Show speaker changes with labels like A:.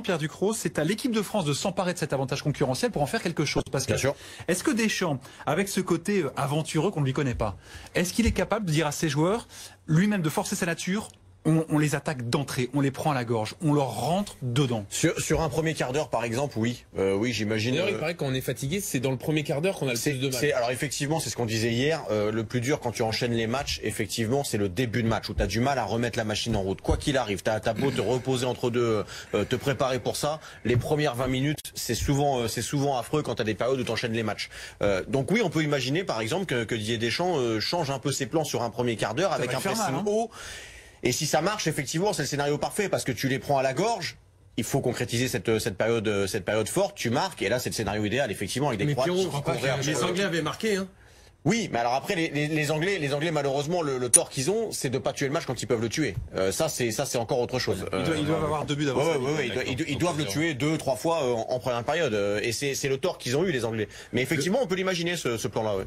A: Pierre Ducrot, c'est à l'équipe de France de s'emparer de cet avantage concurrentiel pour en faire quelque chose. Parce que,
B: bien sûr.
A: Est-ce que Deschamps, avec ce côté aventureux qu'on ne lui connaît pas, est-ce qu'il est capable de dire à ses joueurs, lui-même de forcer sa nature, on les attaque d'entrée, on les prend à la gorge, on leur rentre dedans.
B: Sur un premier quart d'heure, par exemple, oui, oui, j'imagine.
C: D'ailleurs, il paraît que quand on est fatigué, c'est dans le premier quart d'heure qu'on a le plus de mal.
B: Alors effectivement, c'est ce qu'on disait hier. Le plus dur quand tu enchaînes les matchs, effectivement, c'est le début de match où tu as du mal à remettre la machine en route. Quoi qu'il arrive, t'as beau te reposer entre deux, te préparer pour ça. Les premières 20 minutes, c'est souvent affreux quand tu as des périodes où tu enchaînes les matchs. Donc oui, on peut imaginer, par exemple, que Didier Deschamps change un peu ses plans sur un premier quart d'heure avec un pressing haut. Et si ça marche, effectivement, c'est le scénario parfait parce que tu les prends à la gorge. Il faut concrétiser cette période forte. Tu marques et là, c'est le scénario idéal, effectivement, avec des Croates.
C: Les Anglais avaient marqué, hein.
B: Oui, mais alors après les Anglais malheureusement le tort qu'ils ont, c'est de pas tuer le match quand ils peuvent le tuer. Ça c'est encore autre chose.
A: Ils doivent avoir 2 buts d'avance.
B: Ils doivent le tuer 2-3 fois en première période et c'est le tort qu'ils ont eu les Anglais. Mais effectivement, on peut l'imaginer ce plan-là. Ouais.